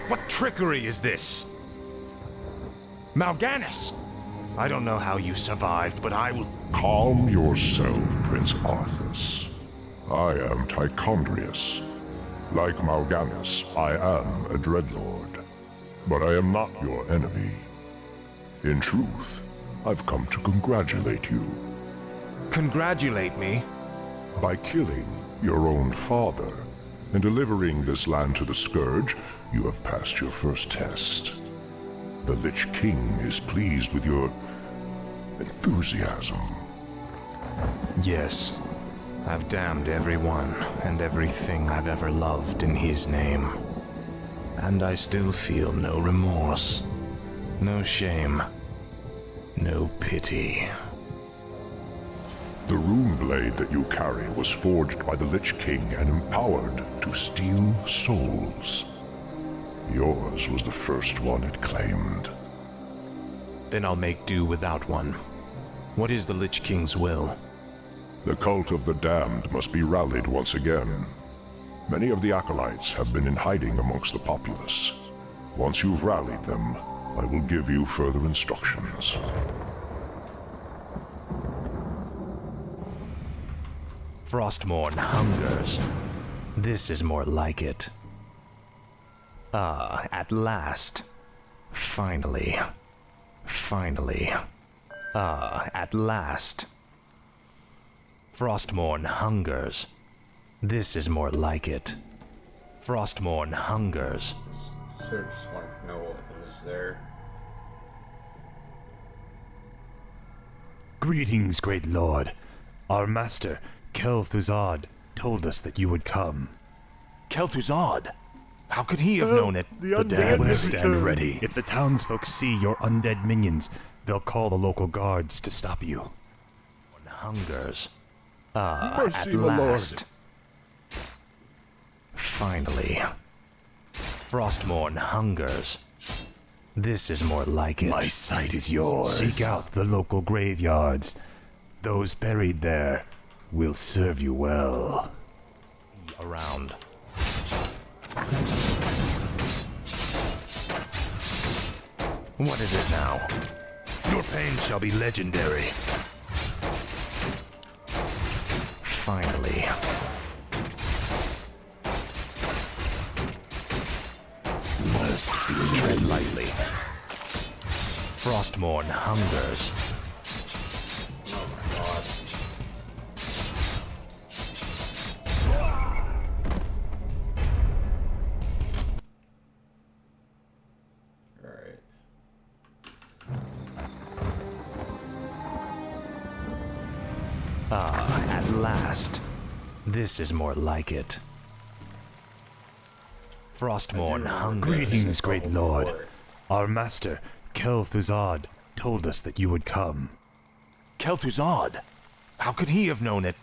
What trickery is this? Mal'Ganis! I don't know how you survived, but I will... Calm yourself, Prince Arthas. I am Tichondrius. Like Mal'Ganis, I am a Dreadlord. But I am not your enemy. In truth, I've come to congratulate you. Congratulate me? By killing your own father and delivering this land to the Scourge, you have passed your first test. The Lich King is pleased with your enthusiasm. Yes. I've damned everyone and everything I've ever loved in his name. And I still feel no remorse, no shame, no pity. The rune blade that you carry was forged by the Lich King and empowered to steal souls. Yours was the first one it claimed. Then I'll make do without one. What is the Lich King's will? The cult of the damned must be rallied once again. Many of the acolytes have been in hiding amongst the populace. Once you've rallied them, I will give you further instructions. Frostmourne hungers. This is more like it. Ah, at last. Finally. Finally. Ah, at last. Frostmourne hungers. This is more like it. Frostmourne hungers. Sort of just wanted to know what was there. Greetings, great lord. Our master, Kel'Thuzad, told us that you would come. Kel'Thuzad? How could he have known it? The day will stand ready. If the townsfolk see your undead minions, they'll call the local guards to stop you. Hungers. Ah, Mercy, at my lord. last. Finally. Frostmourne hungers. This is more like it. My sight is yours. Seek out the local graveyards. Those buried there will serve you well. Around. What is it now? Your pain shall be legendary. Finally. Must tread lightly. Frostmourne hungers. Oh my god. Alright. Ah, at last. This is more like it. Frostmourne hungers. Greetings, great lord. Our master, Kel'Thuzad, told us that you would come. Kel'Thuzad? How could he have known it?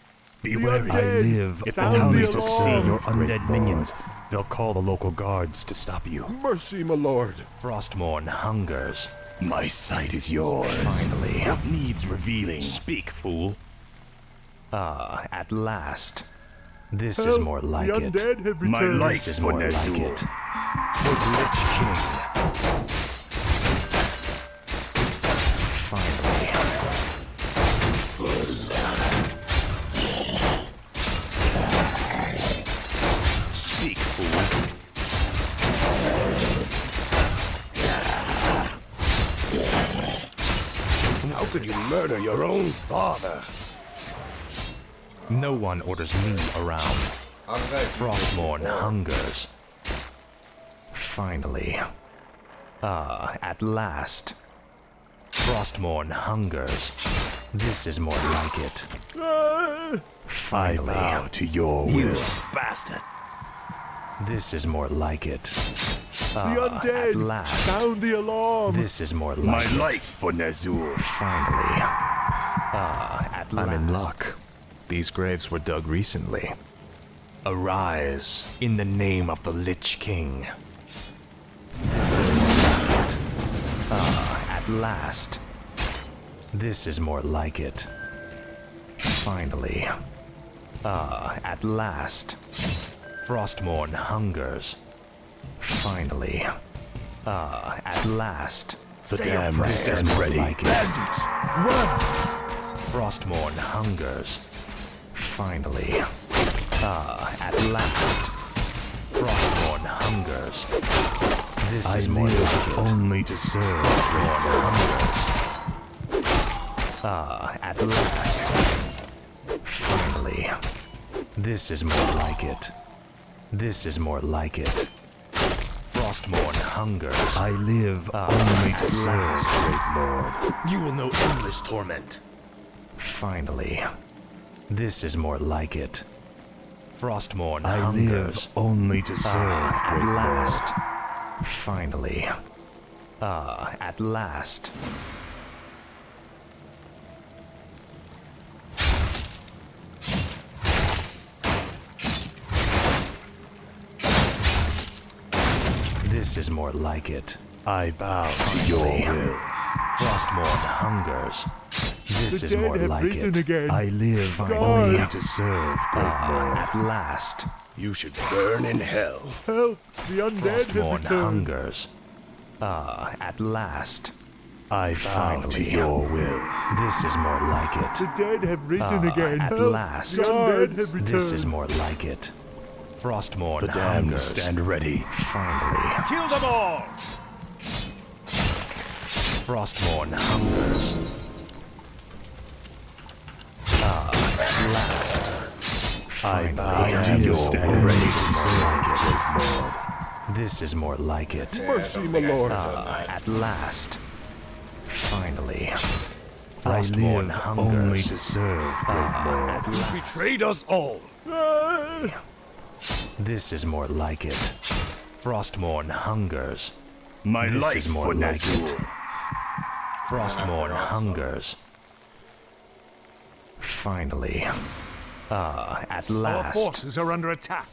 Be wary. I live. If the townsfolk see your undead minions, they'll call the local guards to stop you. Mercy, my lord. Frostmourne hungers. My sight is yours. Finally. What needs revealing? Speak, fool. Ah, at last. This is more like it. have My life This is for more like Ner'zhul. it. The Lich King. Finally. Speak, fool. How could you murder your own father? No one orders me around. How did I Frostmourne hungers. Finally. Ah, at last. Frostmourne hungers. This is more like it. I Finally. bow to your will. Bastard. This is more like it. Ah, at last. Sound the alarm. This is more My like it. life for Ner'zhul. Finally. Ah, at last. I'm in luck. These graves were dug recently. Arise in the name of the Lich King. This is more like it. Ah, at last. This is more like it. Finally. Ah, at last. Frostmourne hungers. Finally. At last. The Say damned your prayers, stand more ready. like it. Bandits, run! Frostmourne hungers. Finally. At last. Frostmourne hungers. This I is more live like it. only to serve. Frostmourne hungers. At last. Finally. This is more like it. This is more like it. Frostmourne hungers. I live only to serve, great lord. You will know endless torment. Finally. This is more like it. Frostmourne I hungers. live only to serve, At great last. Finally. At last. This is more like it. I bow to your will. Frostmourne hungers. This is more like it. I live Finally. only to serve, great lord. At last. You should burn in hell. Help! The undead have Frostmourne returned. hungers. At last. I bow to Finally. your will. This is more like it. The dead have risen again. At Help! last. The undead have returned. This is more like it. Frostmourne The damned hungers. stand ready. Finally. Kill them all! Frostmourne hungers. At last. I bow Finally. to your Stand will. ready to serve, great lord. This is more like it. Mercy, my lord. At last. Finally. I Frostmourne live hungers. only to serve, great lord. At last. Betrayed us all. This is more like it. Frostmourne hungers. My This life is more for like Nazul. it. Frostmourne hungers. Finally. At Our last. forces are under attack.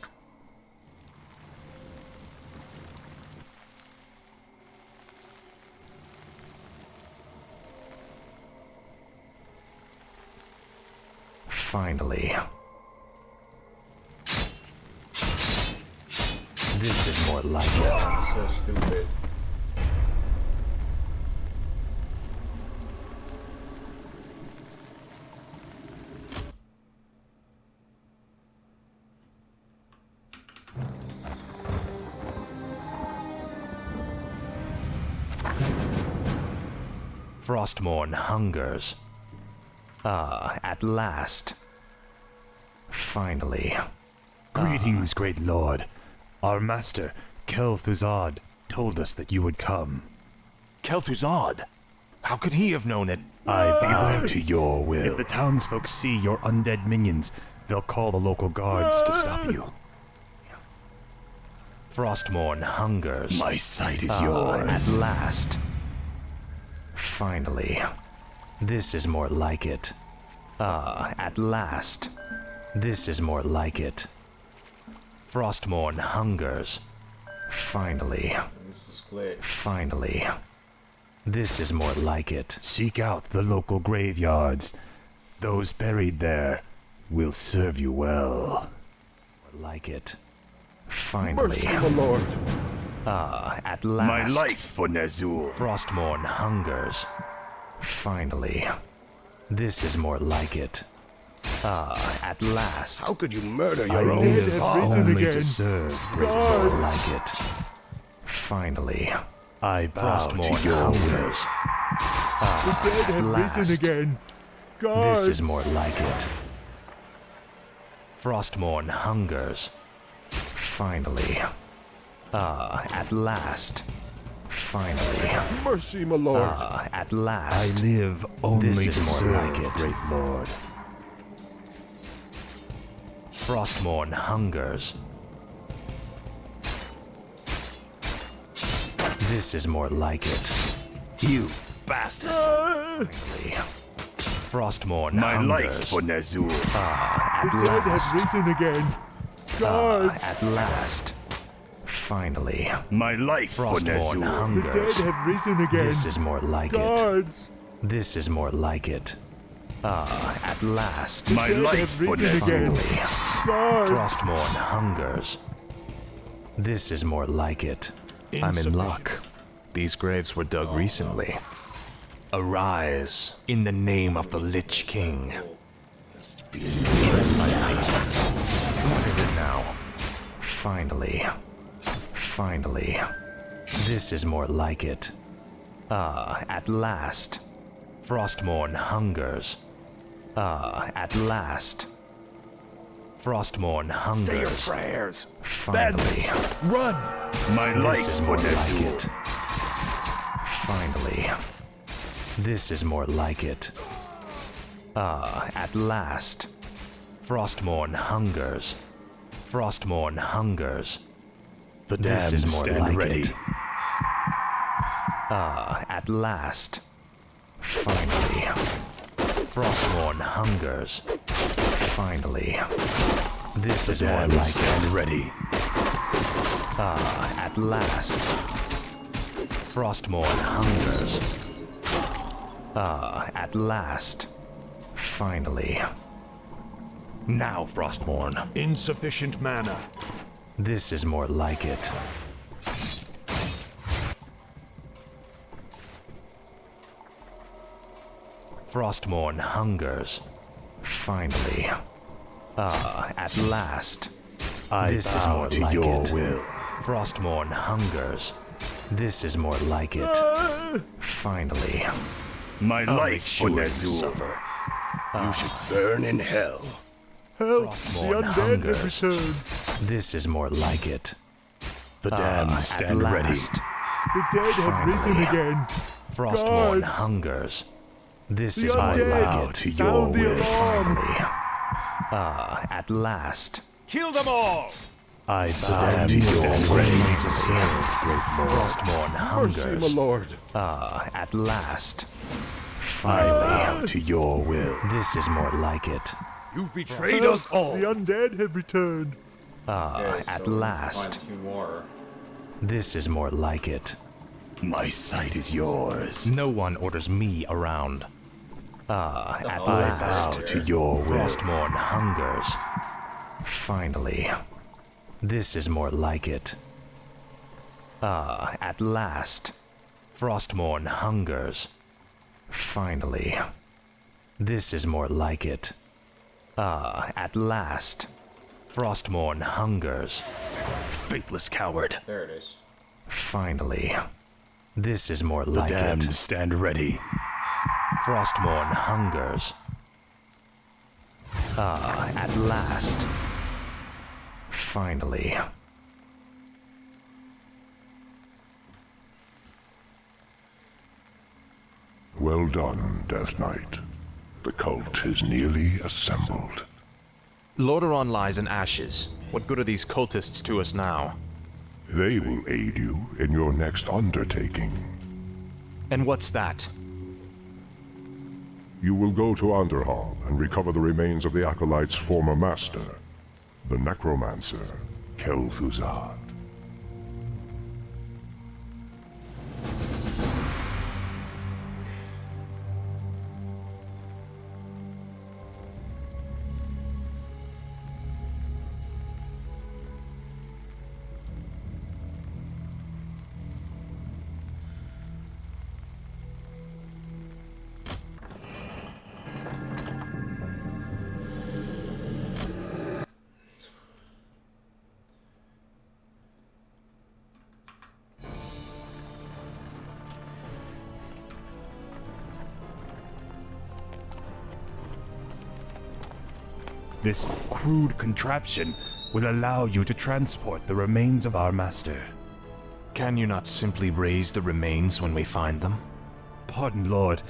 Finally. This is more like it. So stupid. Frostmourne hungers. At last. Finally. Greetings, great lord. Our master, Kel'Thuzad, told us that you would come. Kel'Thuzad? How could he have known it? I bow to your will. If the townsfolk see your undead minions, they'll call the local guards to stop you. Frostmourne hungers. My sight is At yours. last. Finally. This is more like it. At last. This is more like it. Frostmourne hungers. Finally. This is glitch. Finally. This is more like it. Seek out the local graveyards. Those buried there will serve you well. Like it. Finally. Mercy, my lord. At last. for Nazul. Frostmourne hungers. Finally. This is more like it. At last. How could you murder I your own live have risen only to again. serve, great More lord. like it. Finally. I bow Frostmourne to your will. hungers. The dead have last. risen again. Guards! This is more like it. Frostmourne hungers. Finally. At last. Finally. mercy, my lord. At I last. live only This is to more serve, like it. great lord. Frostmourne hungers. This is more like it. You bastard. Finally. Frostmourne My hungers. life for Nazul. At The dead last. have risen again. Guards! At last. Finally. My life for Frostmourne Nazul. The dead hungers. have risen again. This is more like it. Guards! This is more like it. At last. My Dead life have for risen again. Nazul. Guards! Frostmourne hungers. This is more like it. I'm in luck. These graves were dug recently. Arise in the name of the Lich King. Tread lightly. What is it now? Finally. Finally. This is more like it. Ah, at last. Frostmourne hungers. Ah, at last. Frostmourne hungers. Say your prayers. Finally. Run. My This life is for more like Nezul. it. Finally. This is more like it. Ah, at last. Frostmourne hungers. Frostmourne hungers. The This is damned more stand like ready. it. Ah, at last. Finally. Frostmourne hungers. Finally. This is more Damned like stand it. ready. Ah, at last. Frostmourne hungers. Ah, at last. Finally. Now, Frostmourne. Insufficient mana. This is more like it. Frostmourne hungers. Finally. Ah, at last. I This is bow more to like your it. will. Frostmourne hungers. This is more like it. Finally. My I'll life make for sure you Nezul. suffer. You should burn in hell. Help! Frostmourne The undead have hungers. returned. This is more like it. The damned At stand ready. last. The dead have risen Finally. again. Frostmourne Guards. hungers. This The is more undead. like Bow it. to your Sound the will. alarm. Finally. Ah, at last. Kill them all! I The bow damned to your stand will. ready to serve, great Lord. Frostmourne Mercy, my hungers. lord. Ah, at last. I Finally. bow to your will. This is more like it. You've betrayed us all. The undead have returned. Okay, At so last. Find 2 more. This is more like it. My sight is yours. No one orders me around. Ah, at I I last. bow to your will. Frostmourne hungers. Finally. This is more like it. Ah, at last. Frostmourne hungers. Finally. This is more like it. Ah, at last. Frostmourne hungers. Faithless coward. There it is. Finally. This is more The like damned it. stand ready. Frostmourne hungers. Ah, at last. Finally. Well done, Death Knight. The cult is nearly assembled. Lordaeron lies in ashes. What good are these cultists to us now? They will aid you in your next undertaking. And what's that? You will go to Underhall and recover the remains of the Acolyte's former master, the necromancer, Kel'Thuzad. This crude contraption will allow you to transport the remains of our master. Can you not simply raise the remains when we find them? Pardon, Lord,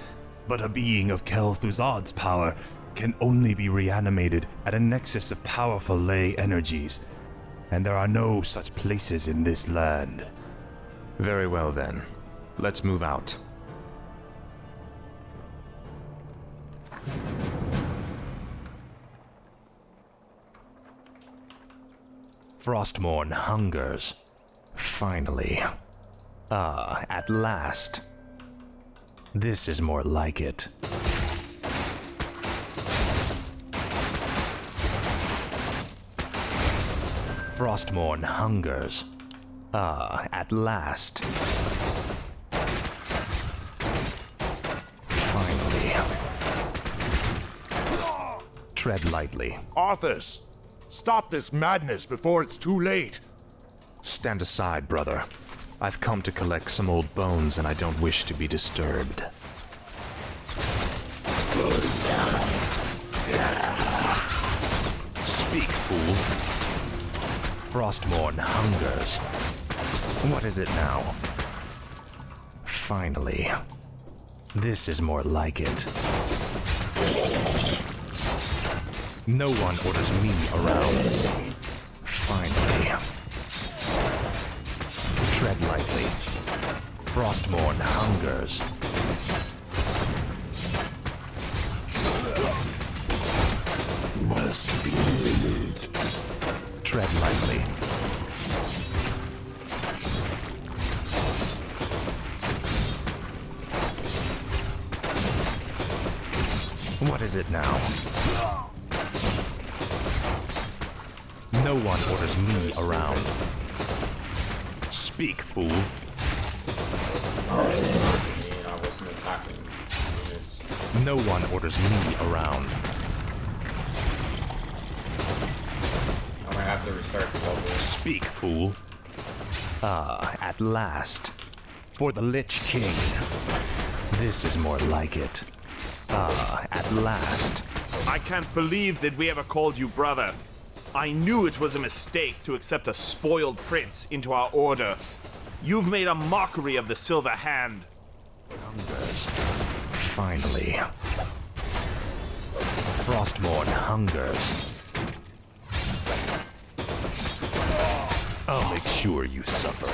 but a being of Kel'Thuzad's power can only be reanimated at a nexus of powerful ley energies, and there are no such places in this land. Very well then. Let's move out. Frostmourne hungers. Finally. Ah, at last. This is more like it. Frostmourne hungers. At last. Finally. Tread lightly. Arthas, stop this madness before it's too late. Stand aside, brother. I've come to collect some old bones and I don't wish to be disturbed. Speak, fool. Frostmourne hungers. What is it now? Finally. This is more like it. No one orders me around. Finally. Tread lightly. Frostmourne hungers. Must be. Tread lightly. What is it now? No one orders me around. Speak, fool. I wasn't attacking units. No one orders me around. I might have to restart the level. Speak, fool. At last. For the Lich King. This is more like it. At last. I can't believe that we ever called you brother. I knew it was a mistake to accept a spoiled prince into our order. You've made a mockery of the Silver Hand. Hungers. Finally. Frostmourne hungers. I'll make sure you suffer.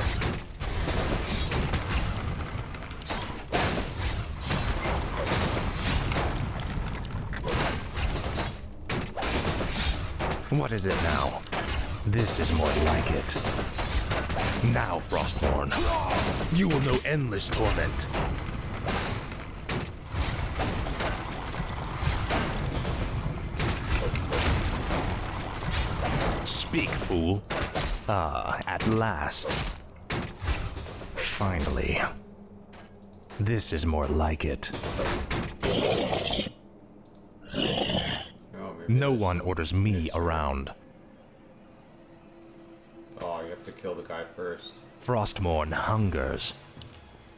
What is it now? This is more like it. Now, Frostmourne, you will know endless torment. Speak, fool. At last. Finally. This is more like it. No one orders me around. Oh, you have to kill the guy first. Frostmourne hungers.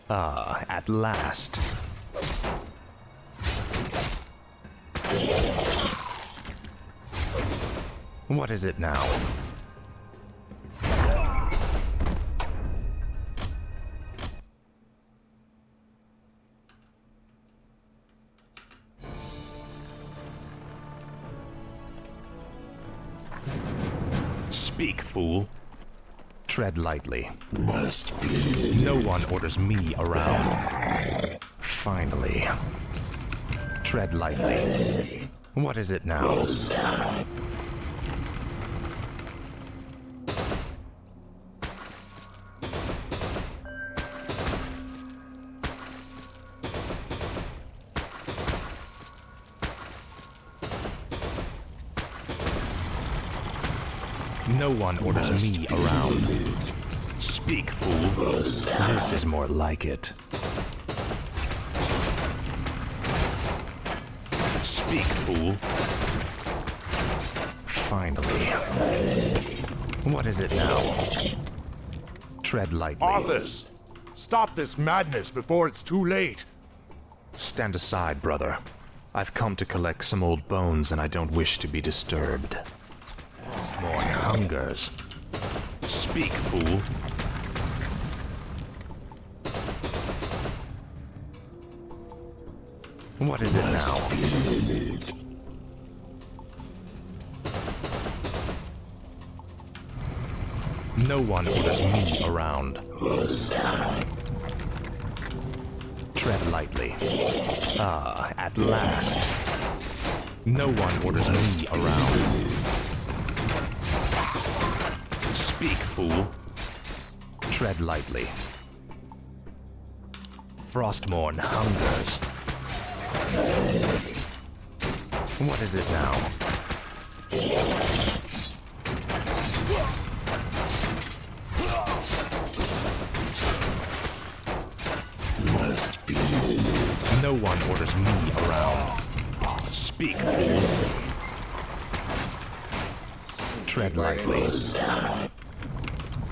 At last. What is it now? Speak, fool. Tread lightly. Must be. No one orders me around. Finally. Tread lightly. What is it now? No one orders me around. Speak, fool. This is more like it. Speak, fool. Finally. What is it now? Tread lightly. Arthas, stop this madness before it's too late. Stand aside, brother. I've come to collect some old bones and I don't wish to be disturbed. Frostmourne hungers. Speak, fool. What is it now? No one orders me around. Tread lightly. At last. No one orders me around. Speak, fool. Tread lightly. Frostmourne hungers. What is it now? No one orders me around. Speak, fool. Tread lightly.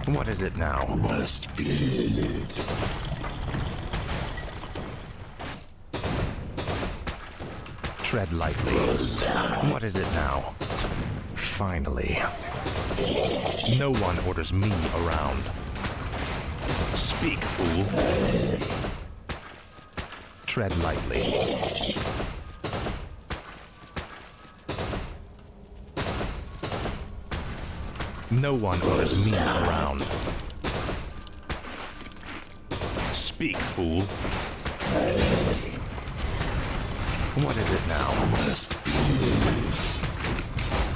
What is it now? Tread lightly. What is it now? Finally. No one orders me around. Speak, fool. Tread lightly. No one orders me around. Speak, fool. What is it now?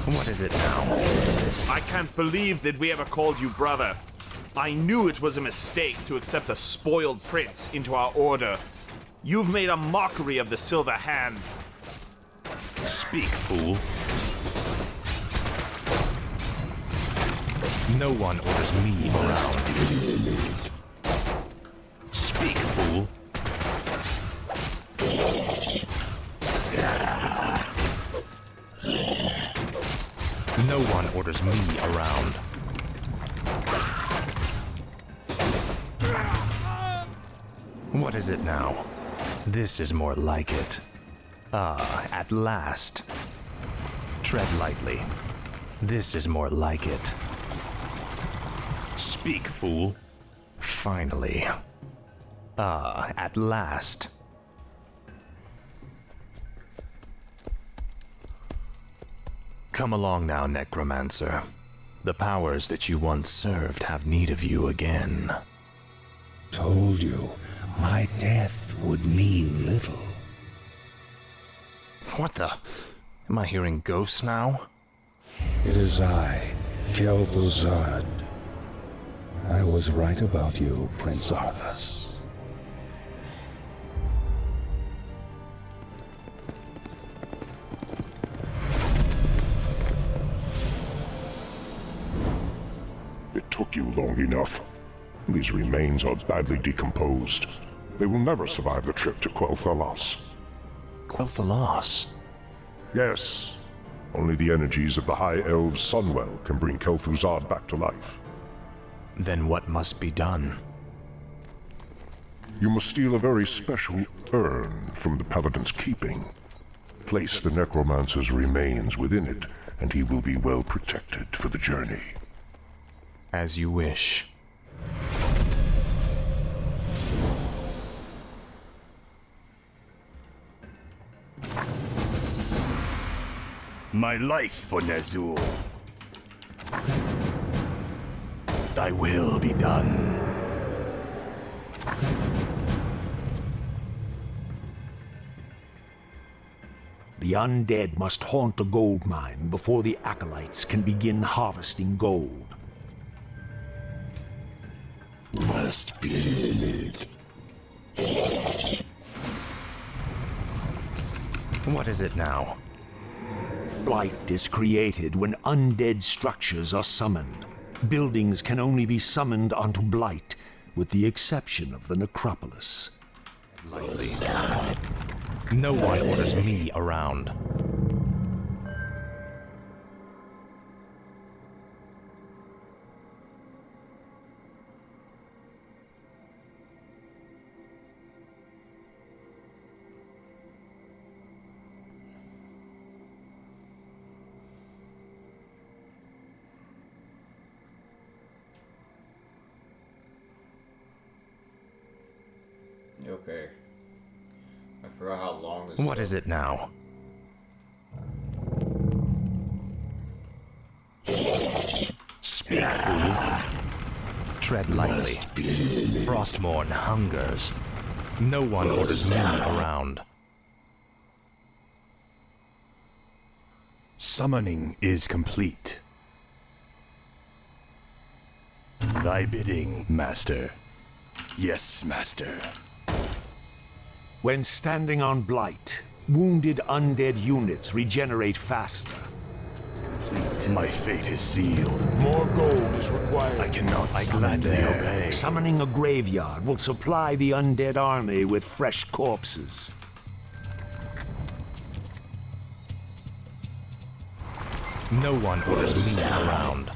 What is it now? I can't believe that we ever called you brother. I knew it was a mistake to accept a spoiled prince into our order. You've made a mockery of the Silver Hand. Speak, fool. No one orders me around. Speak, fool. No one orders me around. What is it now? This is more like it. Ah, at last. Tread lightly. This is more like it. Speak, fool. Finally. Ah, at last. Come along now, Necromancer. The powers that you once served have need of you again. Told you, my death would mean little. What the? Am I hearing ghosts now? It is I, Kel'Thuzad. I was right about you, Prince Arthas. It took you long enough. These remains are badly decomposed. They will never survive the trip to Quel'Thalas. Quel'Thalas? Yes. Only the energies of the High Elves' Sunwell can bring Kel'Thuzad back to life. Then what must be done? You must steal a very special urn from the Paladin's keeping. Place the Necromancer's remains within it, and he will be well protected for the journey. As you wish. My life for Ner'zhul. Thy will be done. The undead must haunt the gold mine before the acolytes can begin harvesting gold. Must be. What is it now? Blight is created when undead structures are summoned. Buildings can only be summoned onto Blight, with the exception of the necropolis. Lightly. No one orders me around. Okay. I forgot how long this What is it now? Speak, fool. Tread lightly. Frostmourne hungers. No one orders me around. Summoning is complete. Thy bidding, Master. Yes, Master. When standing on Blight, wounded undead units regenerate faster. Complete. complete. My fate is sealed. More gold is required. I cannot I summon gladly there. obey. Summoning a graveyard will supply the undead army with fresh corpses. No one orders me around.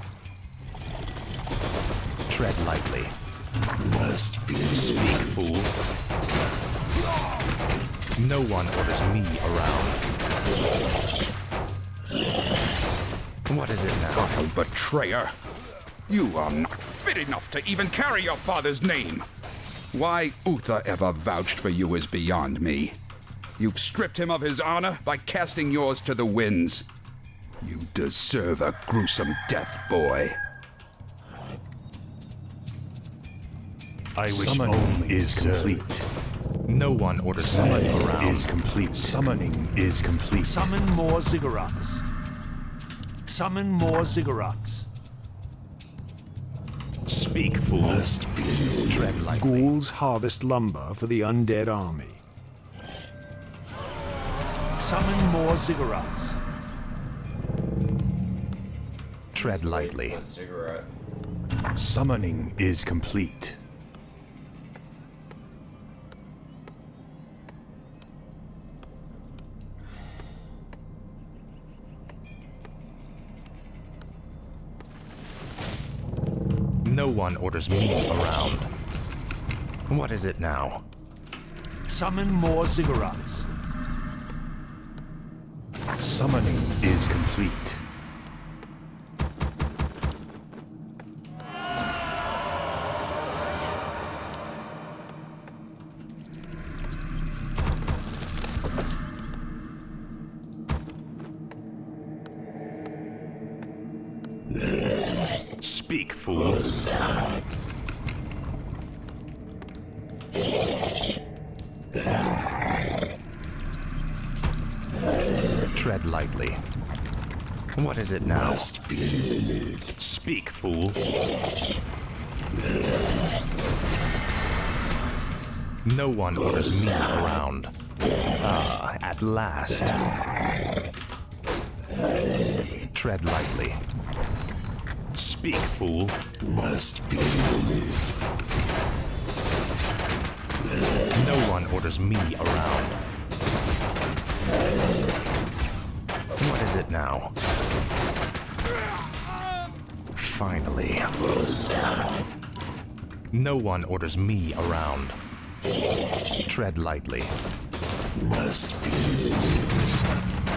Tread lightly. Speak, fool. No one orders me around. What is it now? Vile betrayer! You are not fit enough to even carry your father's name! Why Uther ever vouched for you is beyond me. You've stripped him of his honor by casting yours to the winds. You deserve a gruesome death, boy. I wish Summoning only is to complete. No one orders me Summoning around. is complete. Summoning is complete. Summon more ziggurats. Summon more ziggurats. Speak, fool. Tread lightly. Ghouls harvest lumber for the undead army. Summon more ziggurats. Tread lightly. Cigarette. Summoning is complete. No one orders me around. What is it now? Summon more ziggurats. Summoning is complete. Speak, fool. Tread lightly. What is it now? Speak, fool. No one orders me around. Ah, at last. Tread lightly. Speak, fool. No one orders me around. What is it now? Finally. No one orders me around. Tread lightly.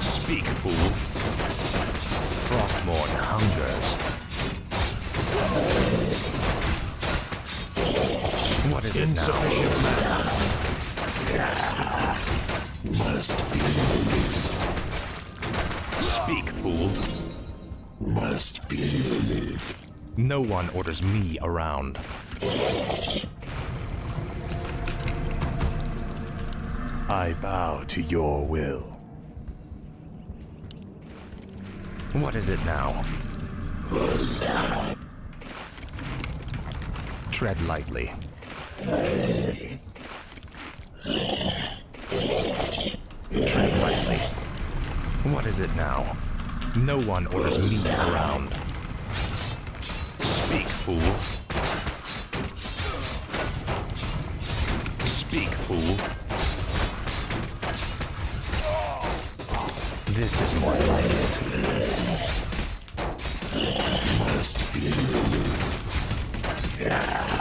Speak, fool. Frostmourne hungers. What is it Insufficient now? Speak, fool. No one orders me around. I bow to your will. What is it now? Tread lightly. Tread lightly. What is it now? No one orders me around. Speak, fool. Speak, fool. This is more like it.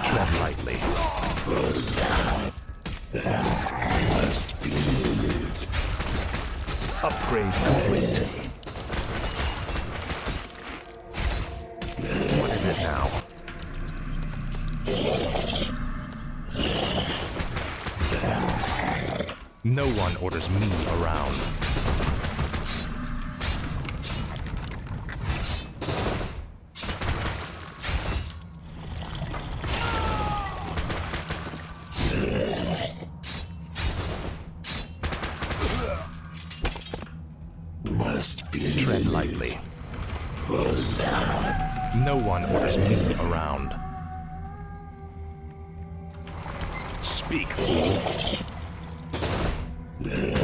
Tread lightly. Upgrade complete. What is it now? No one orders me around. Tread lightly. No one orders me around. Speak, fool.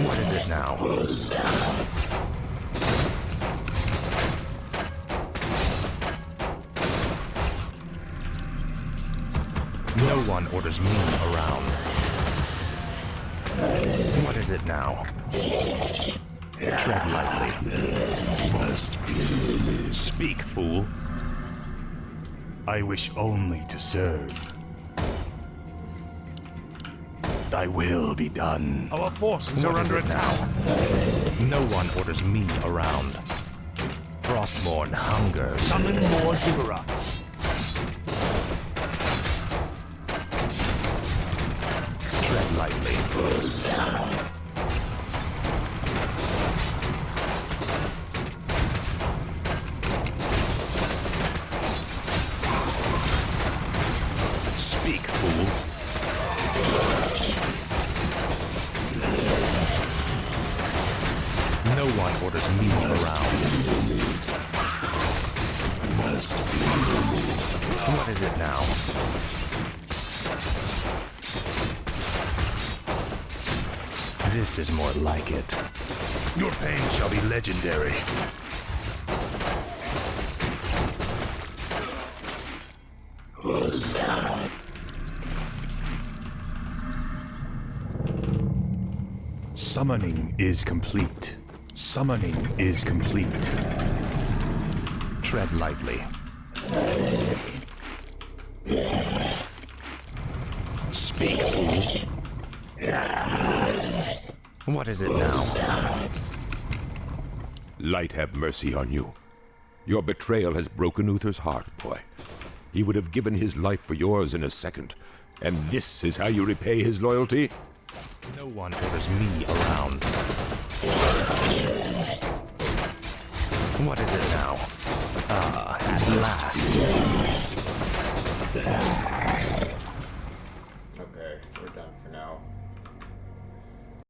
What is it now? No one orders me around. What is it now? Tread lightly. Speak, fool. I wish only to serve. Thy will be done. Our forces are under attack. No one orders me around. Frostborn hungers. Summon more ziggurats. Tread lightly. Speak, fool. No one orders me around. What is it now? This is more like it. Your pain shall be legendary. Summoning is complete. Summoning is complete. Tread lightly. Speak, fool. What is it now? Light have mercy on you. Your betrayal has broken Uther's heart, boy. He would have given his life for yours in a second. And this is how you repay his loyalty? No one orders me around. What is it now? Ah, at last.